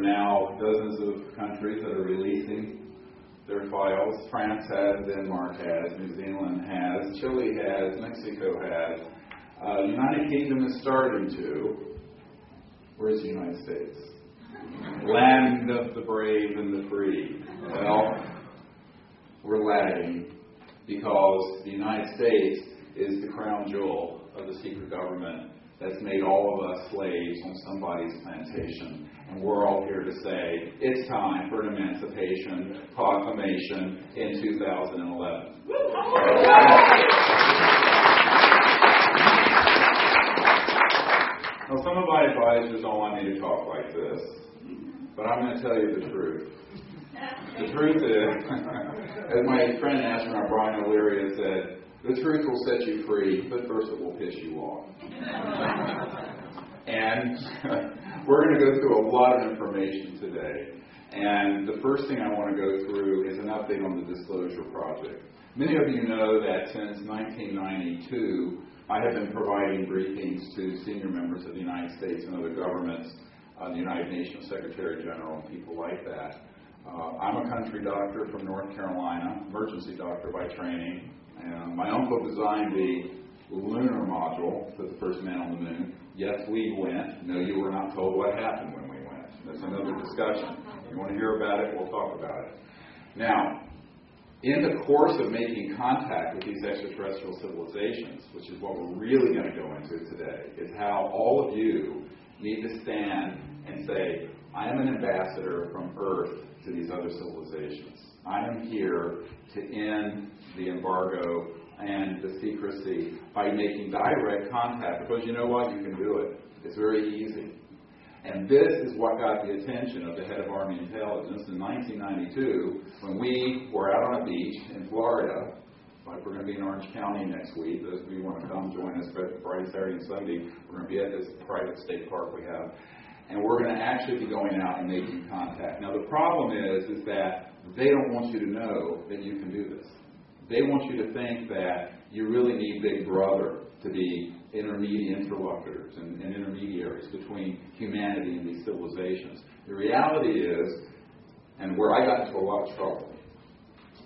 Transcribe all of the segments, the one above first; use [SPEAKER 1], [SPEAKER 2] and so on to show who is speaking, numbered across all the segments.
[SPEAKER 1] now dozens of countries that are releasing their files. France has, Denmark has, New Zealand has, Chile has, Mexico has. The United Kingdom is starting to. Where's the United States? Land of the brave and the free. Well, we're lagging because the United States is the crown jewel of the secret government that's made all of us slaves on somebody's plantation. And we're all here to say it's time for an Emancipation Proclamation in 2011. Now, some of my advisors don't want me to talk like this, but I'm going to tell you the truth. The truth is, as my friend astronaut Brian O'Leary has said, the truth will set you free, but first it will piss you off. And we're going to go through a lot of information today. And the first thing I want to go through is an update on the Disclosure Project. Many of you know that since 1992, I have been providing briefings to senior members of the United States and other governments, the United Nations Secretary General, and people like that. I'm a country doctor from North Carolina, emergency doctor by training. And my uncle designed the lunar module for the first man on the moon. Yes, we went. No, you were not told what happened when we went. That's another discussion. If you want to hear about it, we'll talk about it. Now, in the course of making contact with these extraterrestrial civilizations, which is what we're really going to go into today, is how all of you need to stand and say, I am an ambassador from Earth to these other civilizations. I am here to end the embargo and the secrecy by making direct contact, because you know what? You can do it. It's very easy. And this is what got the attention of the head of Army Intelligence in 1992 when we were out on a beach in Florida. Like we're going to be in Orange County next week. Those of you who want to come join us Friday, Saturday, and Sunday, we're going to be at this private state park we have. And we're going to actually be going out and making contact. Now the problem is that they don't want you to know that you can do this. They want you to think that you really need Big Brother to be interlocutors and intermediaries between humanity and these civilizations. The reality is, and where I got into a lot of trouble,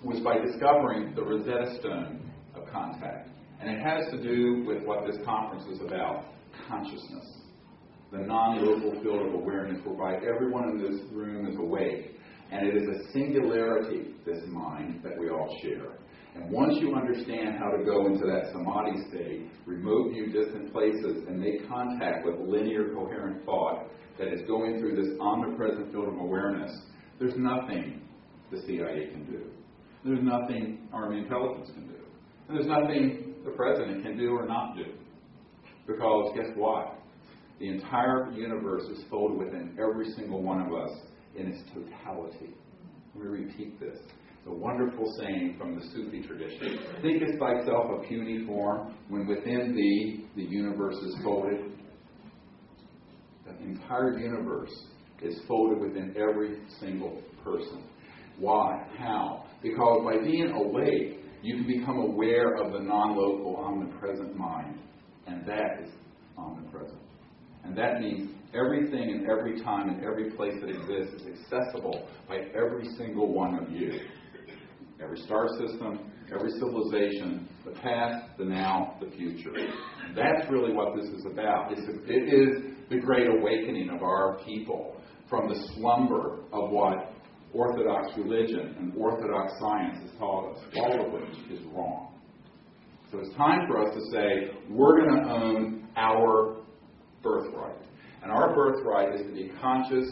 [SPEAKER 1] was by discovering the Rosetta Stone of contact. And it has to do with what this conference is about, consciousness. The non-local field of awareness whereby everyone in this room is awake. And it is a singularity, this mind, that we all share. And once you understand how to go into that samadhi state, remote view distant places, and make contact with linear coherent thought that is going through this omnipresent field of awareness, there's nothing the CIA can do. There's nothing Army Intelligence can do. And there's nothing the President can do or not do. Because guess what? The entire universe is folded within every single one of us in its totality. Let me repeat this. It's a wonderful saying from the Sufi tradition. Thinkest thyself a puny form when within thee the universe is folded. The entire universe is folded within every single person. Why? How? Because by being awake, you can become aware of the non-local, omnipresent mind. And that is omnipresent. And that means everything and every time and every place that exists is accessible by every single one of you. Every star system, every civilization, the past, the now, the future. And that's really what this is about. It is the great awakening of our people from the slumber of what Orthodox religion and Orthodox science has taught us, all of which is wrong. So it's time for us to say, we're going to own our birthright. And our birthright is to be conscious,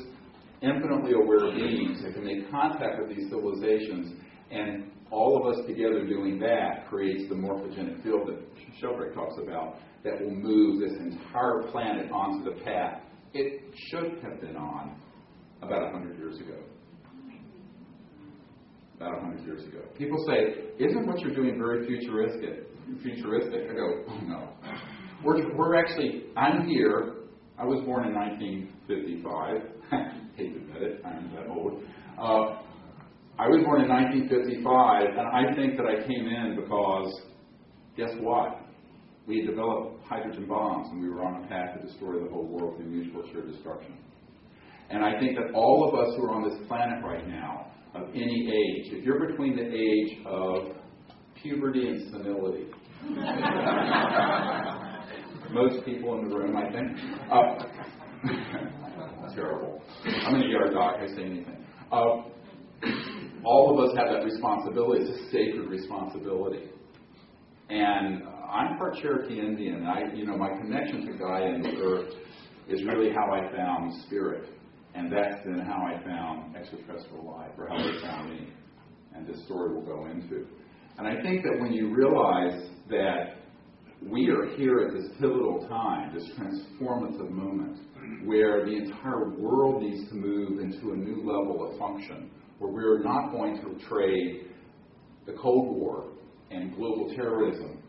[SPEAKER 1] infinitely aware beings that can make contact with these civilizations, and all of us together doing that creates the morphogenic field that Sheldrake talks about that will move this entire planet onto the path it should have been on about 100 years ago. About 100 years ago. People say, isn't what you're doing very futuristic? I go, oh no. We're actually, I'm here. I was born in 1955. Hate to admit it, I'm that old. I was born in 1955, and I think that I came in because, guess what? We had developed hydrogen bombs, and we were on a path to destroy the whole world through mutual assured destruction. And I think that all of us who are on this planet right now, of any age, if you're between the age of puberty and senility, most people in the room, I think, terrible. I'm an ER doc, I say anything. All of us have that responsibility. It's a sacred responsibility. And I'm part Cherokee Indian. My connection to Gaia and the earth is really how I found spirit. And that's then how I found extraterrestrial life, or how they found me. And this story will go into. And I think that when you realize that we are here at this pivotal time, this transformative moment, where the entire world needs to move into a new level of function, where we're not going to trade the Cold War and global terrorism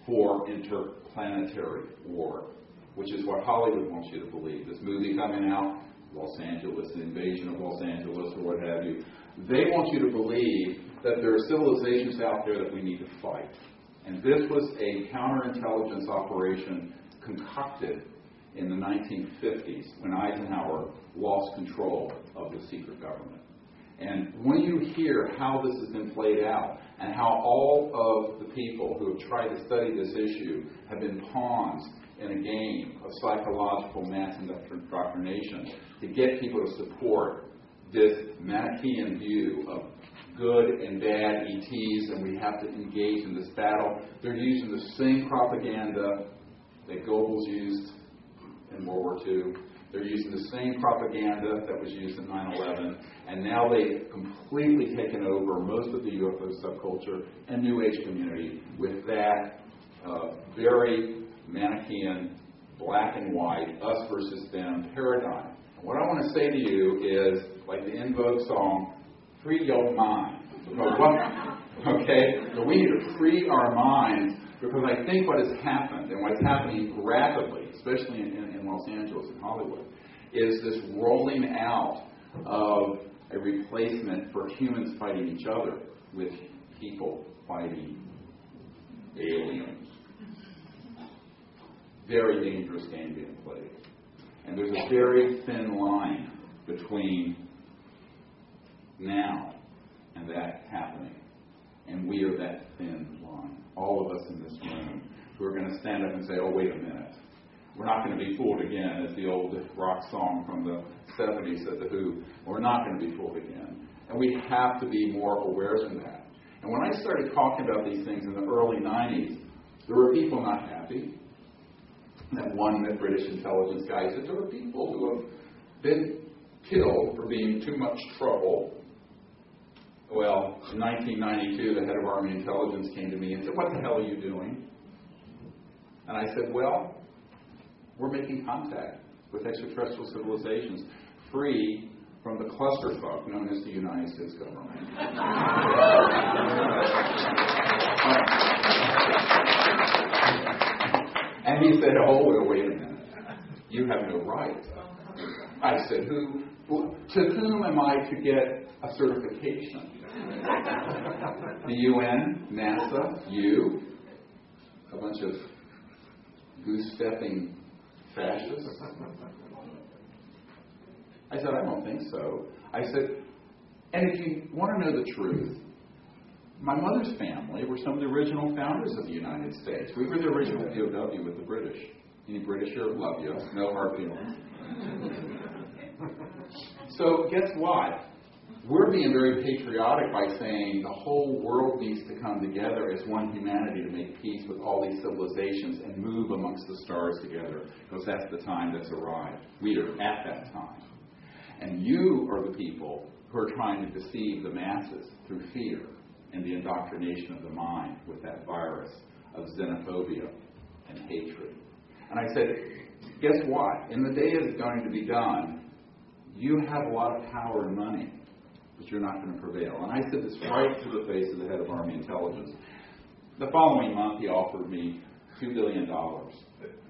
[SPEAKER 1] for interplanetary war, which is what Hollywood wants you to believe. This movie coming out, Los Angeles, the invasion of Los Angeles, or what have you, they want you to believe that there are civilizations out there that we need to fight. And this was a counterintelligence operation concocted in the 1950s when Eisenhower lost control of the secret government. And when you hear how this has been played out and how all of the people who have tried to study this issue have been pawns in a game of psychological mass indoctrination to get people to support this Manichaean view of good and bad ETs, and we have to engage in this battle. They're using the same propaganda that Goebbels used in World War II. They're using the same propaganda that was used in 9/11, and now they've completely taken over most of the UFO subculture and New Age community with that very Manichaean, black and white, us versus them paradigm. And what I want to say to you is, like the In Vogue song, free your mind. Okay? So we need to free our minds, because I think what has happened, and what's happening rapidly, especially in Los Angeles and Hollywood, is this rolling out of a replacement for humans fighting each other with people fighting aliens. Very dangerous game being played. And there's a very thin line between now and that happening. And we are that thin line. All of us in this room who are going to stand up and say, oh, wait a minute. We're not going to be fooled again, as the old rock song from the 70s said, The Who. We're not going to be fooled again. And we have to be more aware than that. And when I started talking about these things in the early 90s, there were people not happy. That one British intelligence guy said, there are people who have been killed for being too much trouble. Well, in 1992, the head of Army Intelligence came to me and said, what the hell are you doing? And I said, well, we're making contact with extraterrestrial civilizations free from the clusterfuck known as the United States government. And he said, oh, well, wait a minute. You have no right. I said, to whom am I to get a certification? The UN, NASA, you, a bunch of goose-stepping fascists? I said, I don't think so. I said, and if you want to know the truth, my mother's family were some of the original founders of the United States. We were the original POW with the British. Any British here? Love you. No hard feelings. So guess what? We're being very patriotic by saying the whole world needs to come together as one humanity to make peace with all these civilizations and move amongst the stars together, because that's the time that's arrived. We are at that time. And you are the people who are trying to deceive the masses through fear and the indoctrination of the mind with that virus of xenophobia and hatred. And I said, guess what? In the day it's going to be done, you have a lot of power and money, but you're not going to prevail. And I said this right to the face of the head of Army Intelligence. The following month, he offered me $2 billion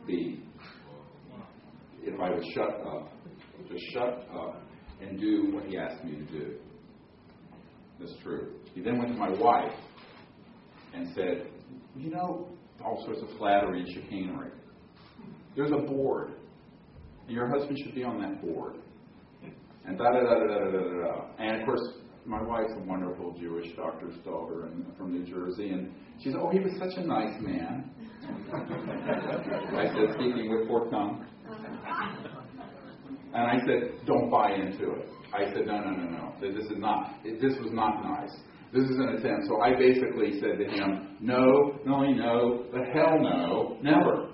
[SPEAKER 1] fee if I would shut up, just shut up and do what he asked me to do. That's true. He then went to my wife and said, you know, all sorts of flattery and chicanery. There's a board, and your husband should be on that board. and da-da-da-da-da-da-da-da. And, of course, my wife's a wonderful Jewish doctor's daughter from New Jersey, and she said, oh, he was such a nice man. I said, speaking with forked tongue. And I said, don't buy into it. I said, no. This was not nice. This is an attempt. So I basically said to him, no, not only no, but hell no, never.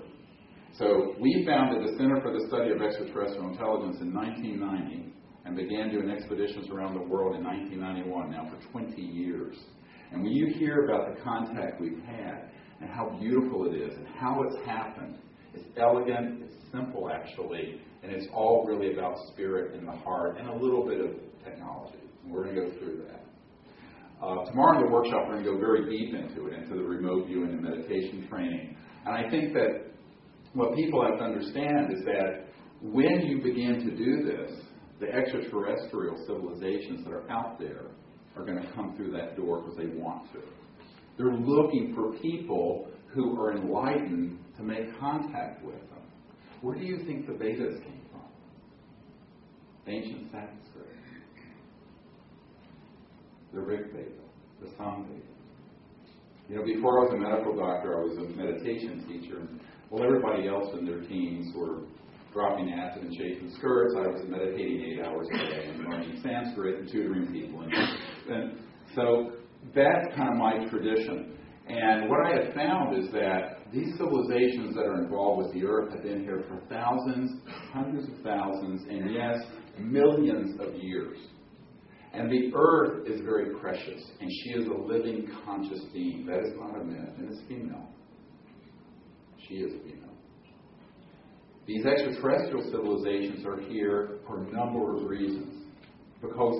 [SPEAKER 1] So we founded the Center for the Study of Extraterrestrial Intelligence in 1990 and began doing expeditions around the world in 1991, now for 20 years. And when you hear about the contact we've had and how beautiful it is and how it's happened, it's elegant, it's simple actually, and it's all really about spirit and the heart and a little bit of technology. And we're going to go through that. Tomorrow in the workshop, we're going to go very deep into it, into the remote viewing and meditation training. And I think that what people have to understand is that when you begin to do this, the extraterrestrial civilizations that are out there are going to come through that door because they want to. They're looking for people who are enlightened to make contact with them. Where do you think the Vedas came from? Ancient Sanskrit. The Rig Veda, the Sam Veda. You know, before I was a medical doctor, I was a meditation teacher. Well, everybody else in their teams were dropping acid and chasing skirts. I was meditating 8 hours a day and learning Sanskrit and tutoring people. And so that's kind of my tradition. And what I have found is that these civilizations that are involved with the earth have been here for thousands, hundreds of thousands, and yes, millions of years. And the earth is very precious, and she is a living, conscious being. That is not a myth, and it's female. She is female. These extraterrestrial civilizations are here for a number of reasons. Because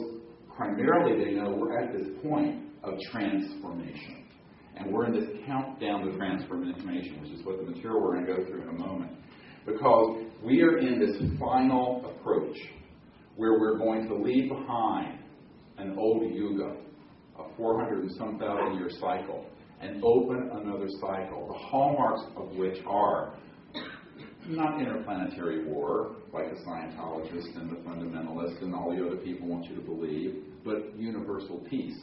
[SPEAKER 1] primarily they know we're at this point of transformation. And we're in this countdown to transformation, which is what the material we're going to go through in a moment. Because we are in this final approach where we're going to leave behind an old yuga, a 400 and some thousand year cycle, and open another cycle, the hallmarks of which are not interplanetary war, like the Scientologists and the fundamentalists and all the other people want you to believe, but universal peace.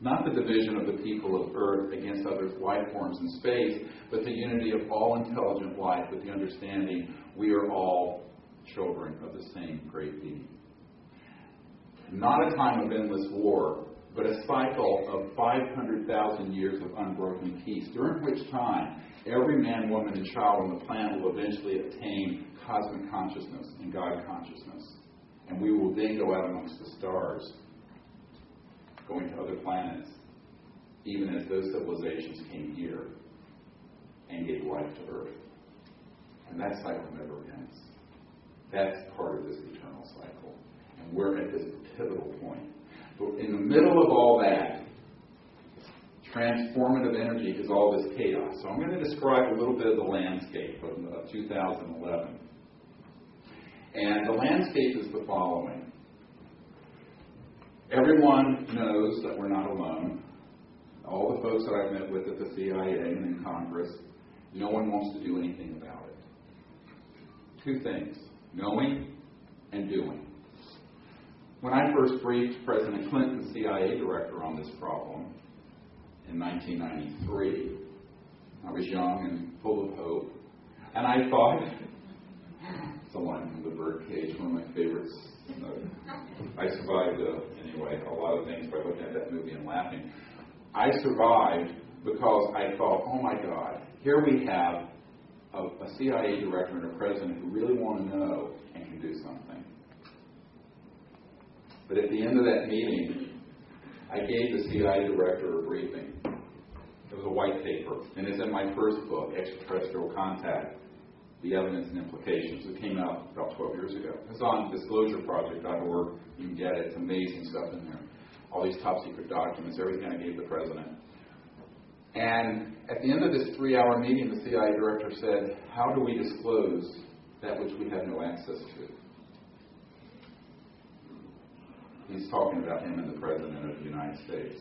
[SPEAKER 1] Not the division of the people of Earth against other life forms in space, but the unity of all intelligent life with the understanding we are all children of the same great being. Not a time of endless war, but a cycle of 500,000 years of unbroken peace, during which time every man, woman, and child on the planet will eventually attain cosmic consciousness and God consciousness. And we will then go out amongst the stars, going to other planets, even as those civilizations came here and gave life to Earth. And that cycle never ends. That's part of this eternal cycle. And we're at this pivotal point. But in the middle of all that, transformative energy is all this chaos. So I'm going to describe a little bit of the landscape of 2011. And the landscape is the following. Everyone knows that we're not alone. All the folks that I've met with at the CIA and in Congress, no one wants to do anything about it. Two things, knowing and doing. When I first briefed President Clinton, CIA director, on this problem in 1993, I was young and full of hope. And I thought, it's a line from The Birdcage, one of my favorites. I survived, anyway, a lot of things by looking at that movie and laughing. I survived because I thought, oh my God, here we have a CIA director and a president who really want to know and can do something. But at the end of that meeting, I gave the CIA director a briefing. It was a white paper, and it's in my first book, Extraterrestrial Contact, The Evidence and Implications. It came out about 12 years ago. It's on disclosureproject.org. You can get it. It's amazing stuff in there. All these top secret documents, everything I gave the president. And at the end of this 3-hour meeting, the CIA director said, how do we disclose that which we have no access to? He's talking about him and the President of the United States.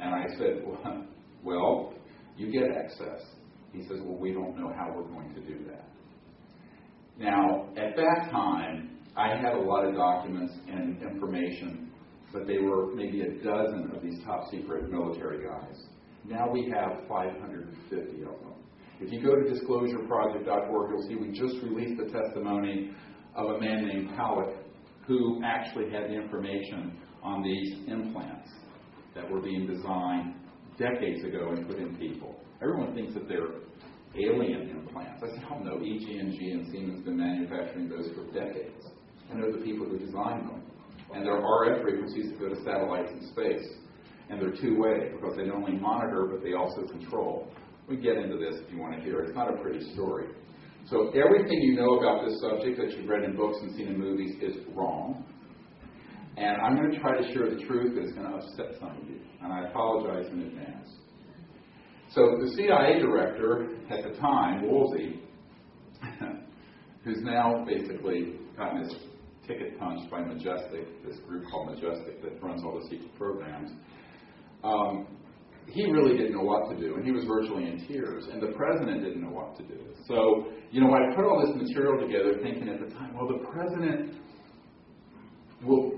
[SPEAKER 1] And I said, well, you get access. He says, well, we don't know how we're going to do that. Now, at that time, I had a lot of documents and information, but they were maybe a dozen of these top secret military guys. Now we have 550 of them. If you go to disclosureproject.org, you'll see we just released the testimony of a man named Halleck who actually had the information on these implants that were being designed decades ago and put in people. Everyone thinks that they're alien implants. I said, oh no, EG&G and Siemens have been manufacturing those for decades. And they're the people who designed them. And they're RF frequencies that go to satellites in space. And they're two-way because they not only monitor, but they also control. We get into this if you want to hear it. It's not a pretty story. So everything you know about this subject that you've read in books and seen in movies is wrong. And I'm going to try to share the truth that's going to upset some of you. And I apologize in advance. So the CIA director at the time, Woolsey, who's now basically gotten his ticket punched by Majestic, this group called Majestic that runs all the secret programs, he really didn't know what to do, and he was virtually in tears, and the president didn't know what to do. So, I put all this material together thinking at the time, well, the president will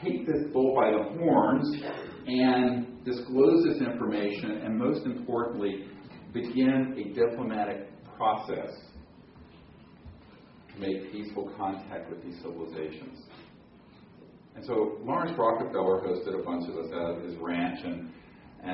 [SPEAKER 1] take this bull by the horns and disclose this information, and most importantly, begin a diplomatic process to make peaceful contact with these civilizations. And so Lawrence Rockefeller hosted a bunch of us out of his ranch, and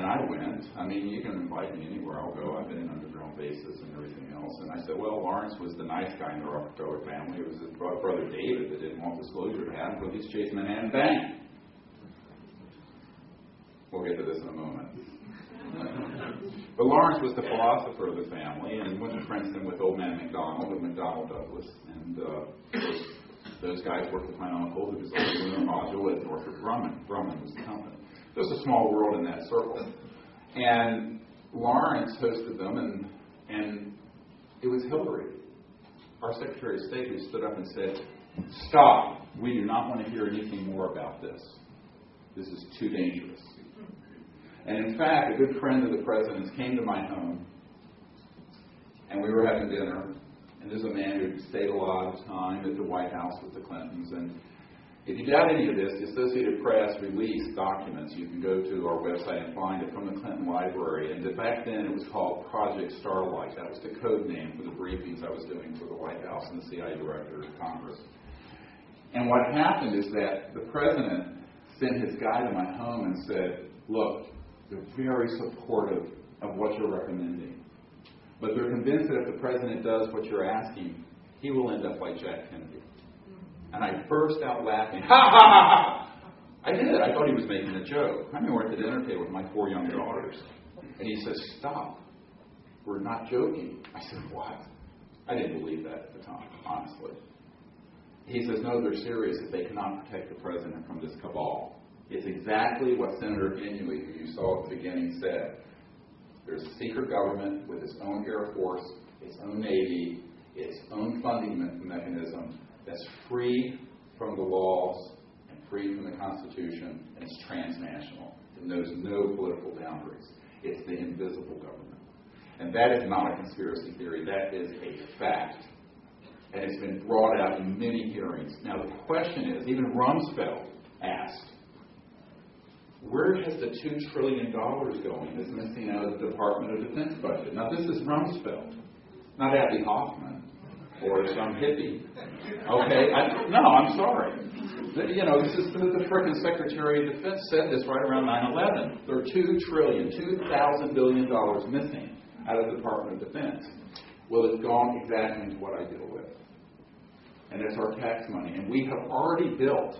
[SPEAKER 1] I went. I mean, you can invite me anywhere I'll go. I've been in underground bases and everything else. And I said, well, Lawrence was the nice guy in the Rockefeller family. It was his brother David that didn't want disclosure to happen, but he's chasing Manhattan Bank. We'll get to this in a moment. But Lawrence was the philosopher of the family and went to Princeton with old man McDonald and McDonnell Douglas. And those guys worked with my uncle who designed the lunar module at Northrop Grumman. Grumman was the company. It was a small world in that circle. And Lawrence hosted them, and it was Hillary, our Secretary of State, who stood up and said, stop. We do not want to hear anything more about this. This is too dangerous. And in fact, a good friend of the president's came to my home, and we were having dinner. And there's a man who stayed a lot of time at the White House with the Clintons. And if you doubt any of this, the Associated Press released documents. You can go to our website and find it from the Clinton Library. And back then it was called Project Starlight. That was the code name for the briefings I was doing for the White House and the CIA Director of Congress. And what happened is that the president sent his guy to my home and said, look, they're very supportive of what you're recommending. But they're convinced that if the president does what you're asking, he will end up like Jack Kennedy. And I burst out laughing. Ha, ha, ha, ha! I did. I thought he was making a joke. I mean, we're at the dinner table with my 4 young daughters. And he says, stop. We're not joking. I said, what? I didn't believe that at the time, honestly. He says, no, they're serious if they cannot protect the president from this cabal. It's exactly what Senator Inouye, who you saw at the beginning, said. There's a secret government with its own Air Force, its own Navy, its own funding mechanism that's free from the laws and free from the Constitution, and it's transnational. It knows no political boundaries. It's the invisible government. And that is not a conspiracy theory. That is a fact. And it's been brought out in many hearings. Now the question is, even Rumsfeld asked, where has the $2 trillion going that's missing out of the Department of Defense budget? Now, this is Rumsfeld, not Abby Hoffman or some hippie. Okay? I'm sorry. This is the frickin' Secretary of Defense said this right around 9/11. There are $2,000 billion missing out of the Department of Defense. Well, it's gone exactly into what I deal with. And it's our tax money. And we have already built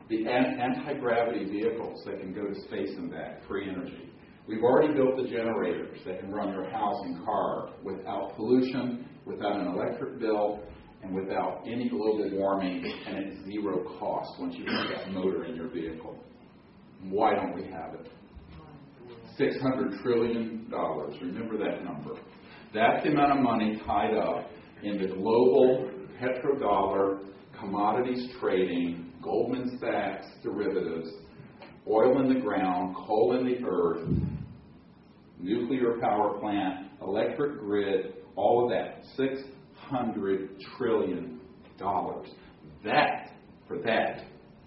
[SPEAKER 1] the anti-gravity vehicles that can go to space and back, free energy. We've already built the generators that can run your house and car without pollution, without an electric bill, and without any global warming, and at zero cost once you put that motor in your vehicle. Why don't we have it? $600 trillion. Remember that number. That's the amount of money tied up in the global petrodollar commodities trading, Goldman Sachs derivatives, oil in the ground, coal in the earth, nuclear power plant, electric grid, all of that. $600 trillion. For that,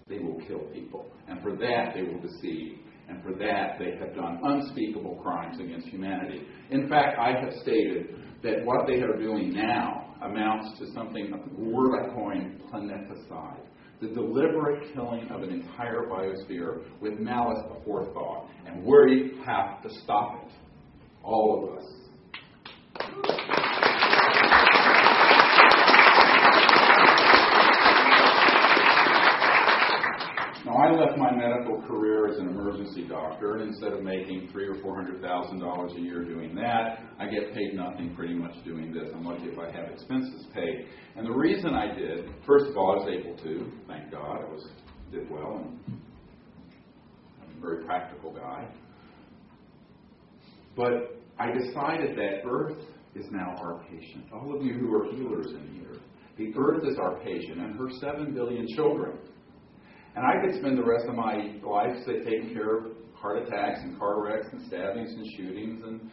[SPEAKER 1] they will kill people. And for that, they will deceive. And for that, they have done unspeakable crimes against humanity. In fact, I have stated that what they are doing now amounts to something, a word I coined, planeticide. The deliberate killing of an entire biosphere with malice aforethought. And we have to stop it. All of us. Now, I left my medical career as an emergency doctor, and instead of making $300,000 or $400,000 a year doing that, I get paid nothing pretty much doing this. I'm lucky if I have expenses paid. And the reason I did, first of all, I was able to, thank God, did well, and I'm a very practical guy. But I decided that Earth is now our patient. All of you who are healers in here, the Earth is our patient, and her 7 billion children. And I could spend the rest of my life taking care of heart attacks and car wrecks and stabbings and shootings and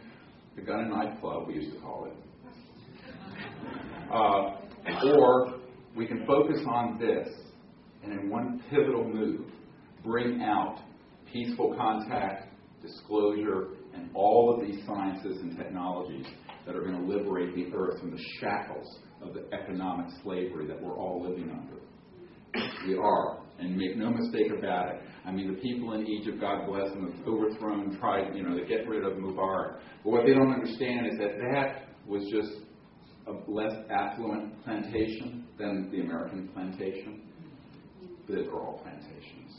[SPEAKER 1] the gun and knife club, we used to call it. Or we can focus on this and in one pivotal move, bring out peaceful contact, disclosure, and all of these sciences and technologies that are going to liberate the Earth from the shackles of the economic slavery that we're all living under. We are. And make no mistake about it. I mean, the people in Egypt, God bless them, have overthrown, tried, to get rid of Mubarak. But what they don't understand is that that was just a less affluent plantation than the American plantation. But they're all plantations.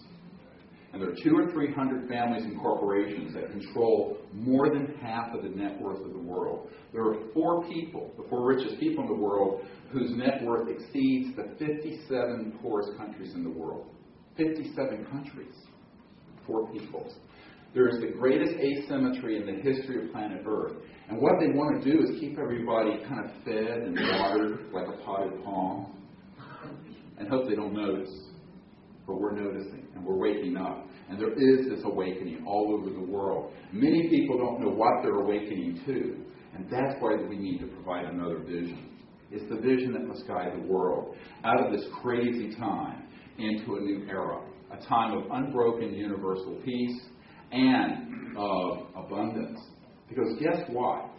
[SPEAKER 1] And there are 200 or 300 families and corporations that control more than half of the net worth of the world. There are 4 people, the 4 richest people in the world, whose net worth exceeds the 57 poorest countries in the world. 57 countries. 4 peoples. There is the greatest asymmetry in the history of planet Earth. And what they want to do is keep everybody kind of fed and watered like a potted palm and hope they don't notice. But we're noticing, and we're waking up. And there is this awakening all over the world. Many people don't know what they're awakening to, and that's why we need to provide another vision. It's the vision that must guide the world out of this crazy time into a new era, a time of unbroken universal peace and of abundance. Because guess what?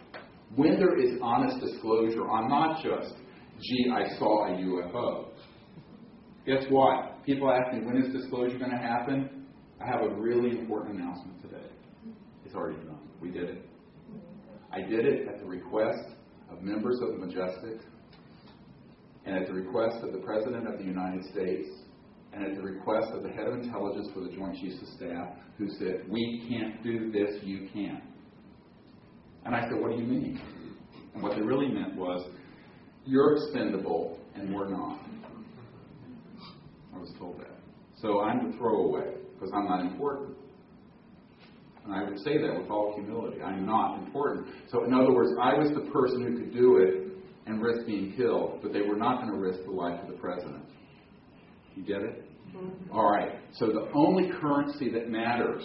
[SPEAKER 1] When there is honest disclosure on not just, gee, I saw a UFO. Guess what? People ask me, when is disclosure going to happen? I have a really important announcement today. It's already done. We did it. I did it at the request of members of the Majestic, and at the request of the President of the United States, and at the request of the Head of Intelligence for the Joint Chiefs of Staff, who said, we can't do this, you can. And I said, what do you mean? And what they really meant was, you're expendable and we're not. I was told that. So I'm the throwaway, because I'm not important. And I would say that with all humility. I'm not important. So in other words, I was the person who could do it and risk being killed, but they were not going to risk the life of the president. You get it? Mm-hmm. All right. So the only currency that matters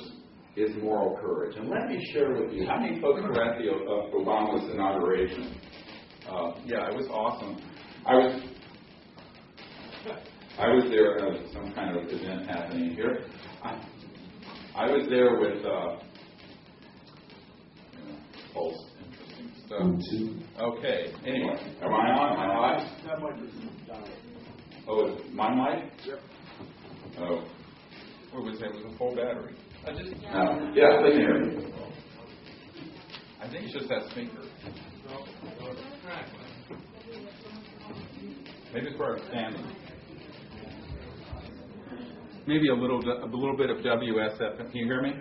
[SPEAKER 1] is moral courage. And let me share with you, how many folks were at the Obama's inauguration? Yeah, it was awesome. I was there at some kind of event happening here. I was there with Pulse. Interesting stuff. Okay. Anyway, am I on? Am I live?
[SPEAKER 2] That mic is down.
[SPEAKER 1] Oh, is my mic?
[SPEAKER 2] Yep.
[SPEAKER 1] Oh.
[SPEAKER 3] What was that? It was a full battery.
[SPEAKER 1] Yeah, they can hear me.
[SPEAKER 3] I think it's just that speaker.
[SPEAKER 1] Maybe it's where I'm standing. Maybe a little bit of WSFM. Can you hear me?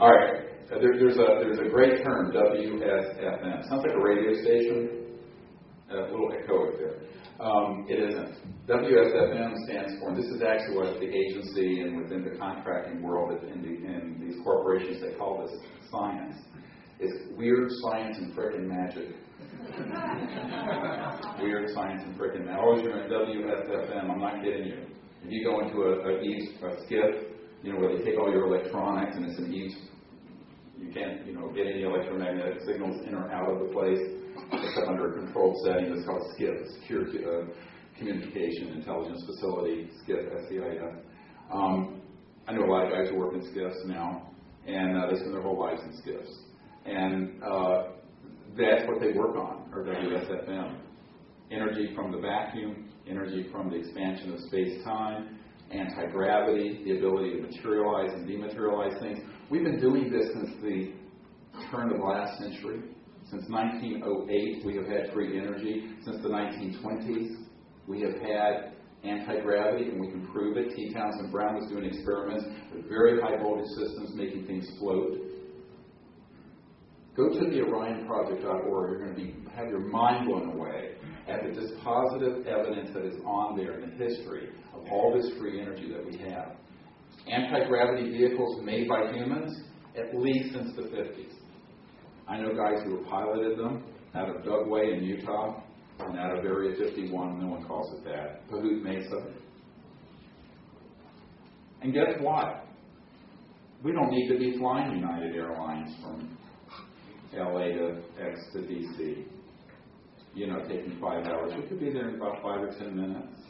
[SPEAKER 1] All right. There's a great term, WSFM. Sounds like a radio station. A little echoic there. It isn't. WSFM stands for, and this is actually what the agency and within the contracting world in these corporations, they call this science. It's weird science and frickin' magic. Weird science and frickin' magic. Always remember WSFM. I'm not kidding you. If you go into a skiff, where they take all your electronics and it's an east, you can't, get any electromagnetic signals in or out of the place except under a controlled setting. It's called SCIF, Communication Intelligence Facility, SCIF, SCIF. I know a lot of guys who work in SCIFs now, and they spend their whole lives in SCIFs. And that's what they work on, or WSFM. Energy from the vacuum, energy from the expansion of space-time, anti-gravity, the ability to materialize and dematerialize things. We've been doing this since the turn of the last century. Since 1908, we have had free energy. Since the 1920s, we have had anti-gravity, and we can prove it. T. Townsend Brown was doing experiments with very high voltage systems making things float. Go to the OrionProject.org. You're going to have your mind blown away at the dispositive evidence that is on there in the history of all this free energy that we have. Anti-gravity vehicles made by humans, at least since the 50s. I know guys who have piloted them out of Dugway in Utah and out of Area 51, no one calls it that, Pahut Mesa. And guess what? We don't need to be flying United Airlines from LA to X to DC. You know, taking 5 hours. We could be there in about 5 or 10 minutes.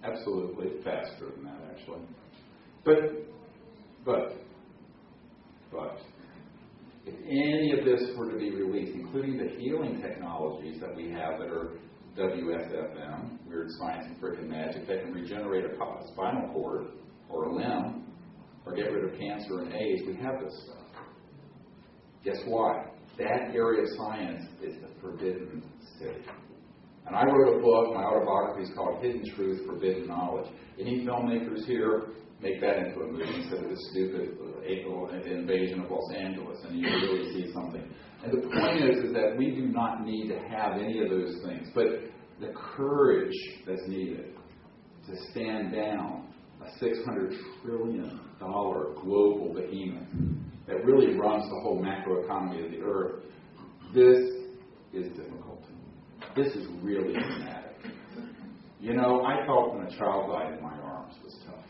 [SPEAKER 1] Absolutely. Faster than that, actually. But, if any of this were to be released, including the healing technologies that we have that are WSFM, Weird Science and Freaking Magic, that can regenerate a spinal cord or a limb or get rid of cancer and AIDS, we have this stuff. Guess what? That area of science is the forbidden city. And I wrote a book, my autobiography is called Hidden Truth, Forbidden Knowledge. Any filmmakers here, make that into a movie instead of this stupid invasion of Los Angeles, and you really see something. And the point is that we do not need to have any of those things, but the courage that's needed to stand down a $600 trillion global behemoth that really runs the whole macroeconomy of the earth, this is difficult. This is really dramatic. You know, I felt when a child died in my arms was tough.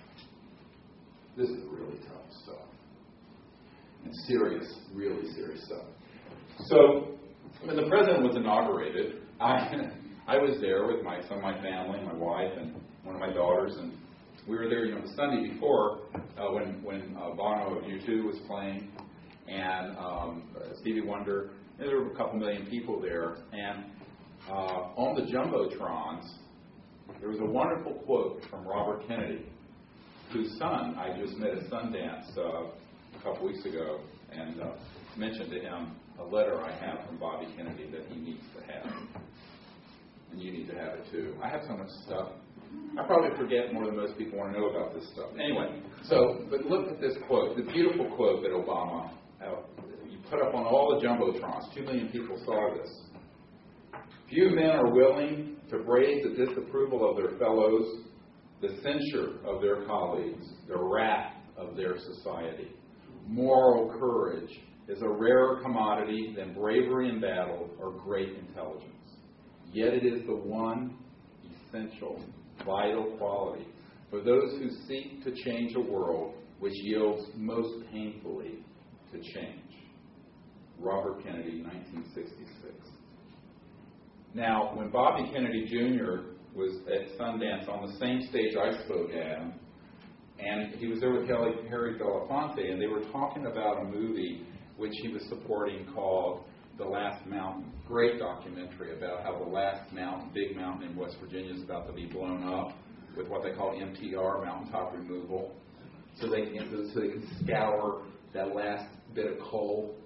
[SPEAKER 1] This is really tough stuff. And serious, really serious stuff. So, when the president was inaugurated, I was there with my family, my wife, and one of my daughters, and we were there, the Sunday before when Bono of U2 was playing, and Stevie Wonder. And there were a couple million people there, and on the jumbotrons, there was a wonderful quote from Robert Kennedy, whose son I just met at Sundance a couple weeks ago, and mentioned to him a letter I have from Bobby Kennedy that he needs to have. And you need to have it too. I have so much stuff. I probably forget more than most people want to know about this stuff. Anyway, but look at this quote, the beautiful quote that Obama, you put up on all the jumbotrons. 2 million people saw this. Few men are willing to brave the disapproval of their fellows, the censure of their colleagues, the wrath of their society. Moral courage is a rarer commodity than bravery in battle or great intelligence. Yet it is the one essential, vital quality for those who seek to change a world which yields most painfully to change. Robert Kennedy, 1966. Now, when Bobby Kennedy Jr. was at Sundance on the same stage I spoke at, and he was there with Harry Belafonte, and they were talking about a movie which he was supporting called The Last Mountain. Great documentary about how the last mountain, big mountain in West Virginia, is about to be blown up with what they call MTR, mountaintop removal, so they can scour that last bit of coal.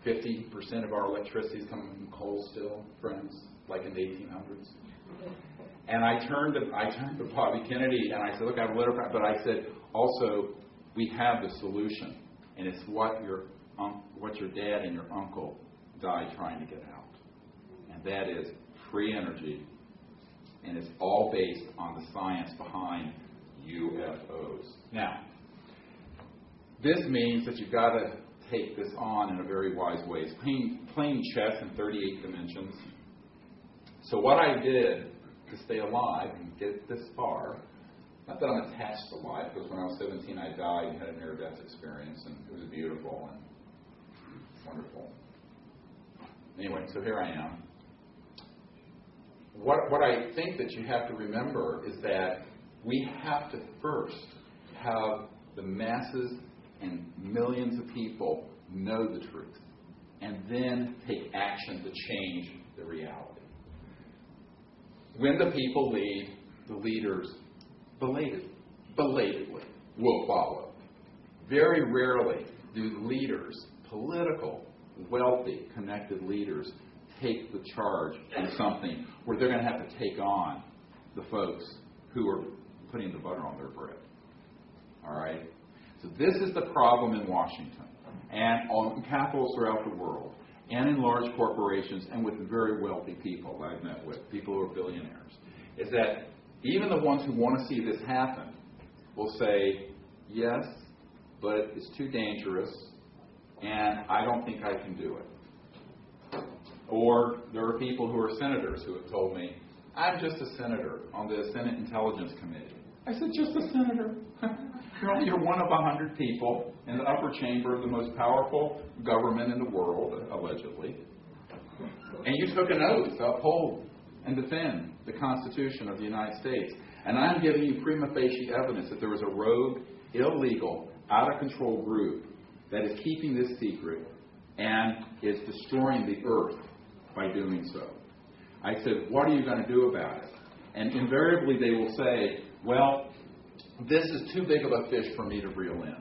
[SPEAKER 1] 50% of our electricity is coming from coal still, friends, like in the 1800s. And I turned to Bobby Kennedy and I said, look, I have a letter, but I said, also, we have the solution, and it's what your dad and your uncle died trying to get out. And that is free energy, and it's all based on the science behind UFOs. Now, this means that you've got to take this on in a very wise way. It's playing chess in 38 dimensions. So what I did to stay alive and get this far, not that I'm attached to life, because when I was 17 I died and had a near-death experience, and it was beautiful and wonderful. Anyway, so here I am. what I think that you have to remember is that we have to first have the masses and millions of people know the truth, and then take action to change the reality. When the people lead, the leaders belatedly will follow. Very rarely do leaders, political, wealthy, connected leaders, take the charge in something where they're going to have to take on the folks who are putting the butter on their bread. All right? So this is the problem in Washington and on capitals throughout the world and in large corporations and with very wealthy people I've met with, people who are billionaires, is that even the ones who want to see this happen will say, yes, but it's too dangerous and I don't think I can do it. Or there are people who are senators who have told me, I'm just a senator on the Senate Intelligence Committee. I said, just a senator? You're one of 100 people in the upper chamber of the most powerful government in the world, allegedly. And you took an oath to uphold and defend the Constitution of the United States. And I'm giving you prima facie evidence that there is a rogue, illegal, out-of-control group that is keeping this secret and is destroying the earth by doing so. I said, what are you going to do about it? And invariably they will say, well, this is too big of a fish for me to reel in.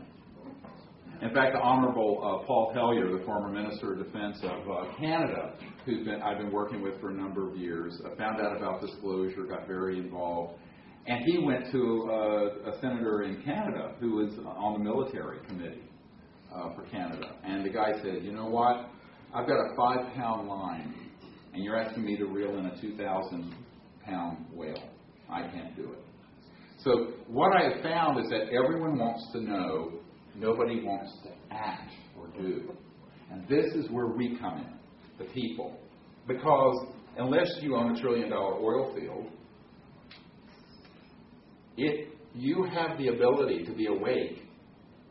[SPEAKER 1] In fact, the Honorable Paul Hellyer, the former Minister of Defense of Canada, I've been working with for a number of years, found out about disclosure, got very involved, and he went to a senator in Canada who was on the military committee for Canada. And the guy said, you know what, I've got a 5-pound line, and you're asking me to reel in a 2,000-pound whale. I can't do it. So what I have found is that everyone wants to know, nobody wants to act or do. And this is where we come in, the people. Because unless you own $1 trillion oil field, you have the ability to be awake.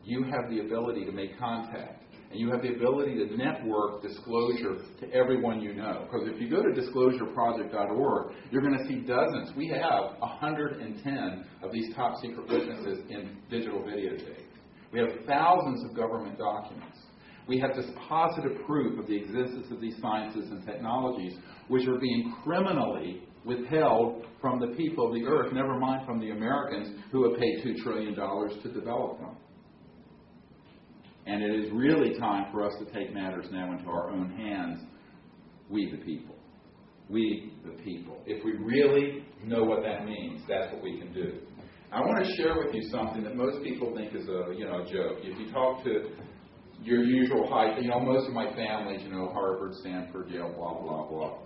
[SPEAKER 1] You have the ability to make contact. And you have the ability to network disclosure to everyone you know. Because if you go to disclosureproject.org, you're going to see dozens. We have 110 of these top secret witnesses in digital videotape. We have thousands of government documents. We have this positive proof of the existence of these sciences and technologies, which are being criminally withheld from the people of the earth, never mind from the Americans who have paid $2 trillion to develop them. And it is really time for us to take matters now into our own hands, we the people. We the people. If we really know what that means, that's what we can do. I want to share with you something that most people think is a joke. If you talk to your usual most of my family's, Harvard, Stanford, Yale, blah, blah, blah.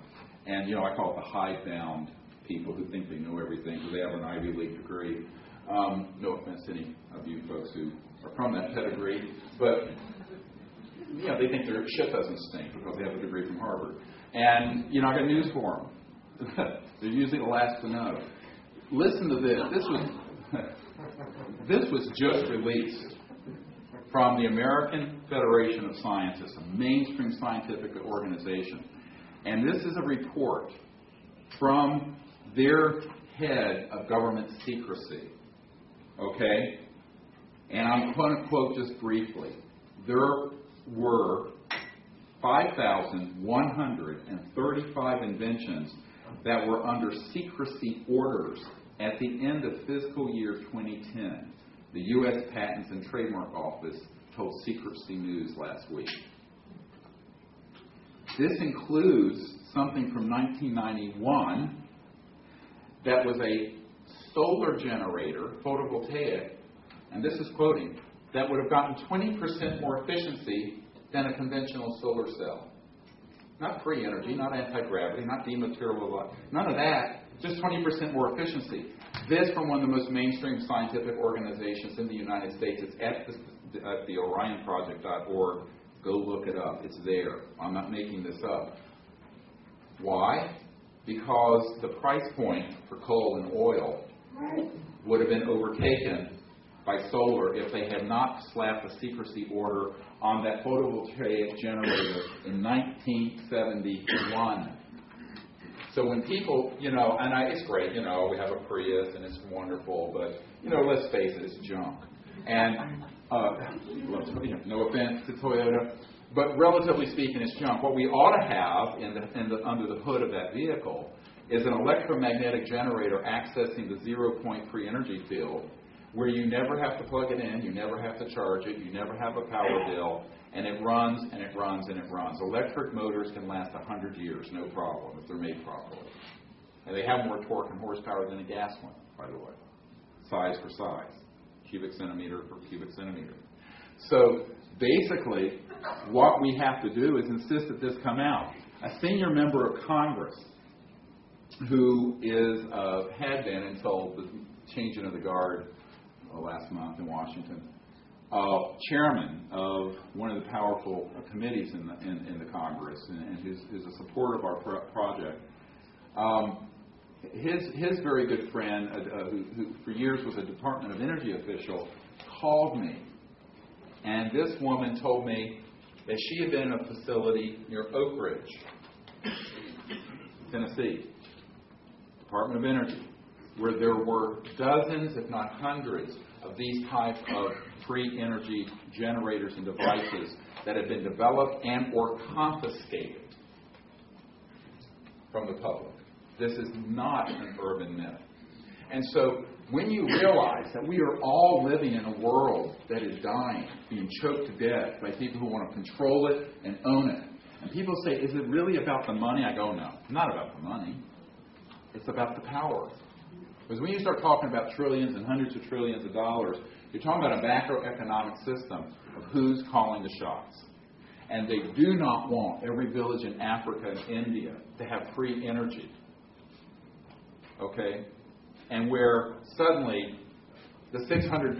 [SPEAKER 1] And, I call it the hidebound people who think they know everything because they have an Ivy League degree. No offense to any of you folks who are from that pedigree, but they think their shit doesn't stink because they have a degree from Harvard. And I got news for them. They're usually the last to know. Listen to this. This was just released from the American Federation of Scientists, a mainstream scientific organization, and this is a report from their head of government secrecy. Okay? And I'm going to quote just briefly. There were 5,135 inventions that were under secrecy orders at the end of fiscal year 2010. The U.S. Patents and Trademark Office told Secrecy News last week. This includes something from 1991 that was a solar generator, photovoltaic, and this is quoting, that would have gotten 20% more efficiency than a conventional solar cell. Not free energy, not anti-gravity, not dematerialized, none of that, just 20% more efficiency. This from one of the most mainstream scientific organizations in the United States. It's at the orionproject.org. Go look it up. It's there. I'm not making this up. Why? Because the price point for coal and oil would have been overtaken by solar if they had not slapped a secrecy order on that photovoltaic generator in 1971. So when people, it's great, we have a Prius and it's wonderful, but, let's face it, it's junk. And, no offense to Toyota, but relatively speaking, it's junk. What we ought to have under the hood of that vehicle is an electromagnetic generator accessing the 0-point free energy field, where you never have to plug it in, you never have to charge it, you never have a power bill, and it runs and it runs and it runs. Electric motors can last 100 years, no problem, if they're made properly. And they have more torque and horsepower than a gas one, by the way. Size for size, cubic centimeter for cubic centimeter. So basically, what we have to do is insist that this come out. A senior member of Congress who had been until the changing of the guard last month in Washington, chairman of one of the powerful committees in the Congress, and who's a supporter of our project. His very good friend, who for years was a Department of Energy official, called me, and this woman told me that she had been in a facility near Oak Ridge, Tennessee, Department of Energy, where there were dozens, if not hundreds, of these types of free energy generators and devices that had been developed and or confiscated from the public. This is not an urban myth. And so when you realize that we are all living in a world that is dying, being choked to death by people who want to control it and own it, and people say, is it really about the money? I go, no, not about the money. It's about the power. Because when you start talking about trillions and hundreds of trillions of dollars, you're talking about a macroeconomic system of who's calling the shots. And they do not want every village in Africa and India to have free energy. Okay? And where suddenly the 600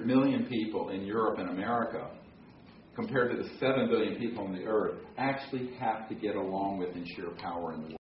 [SPEAKER 1] million people in Europe and America, compared to the 7 billion people on the earth, actually have to get along with in sheer power in the world.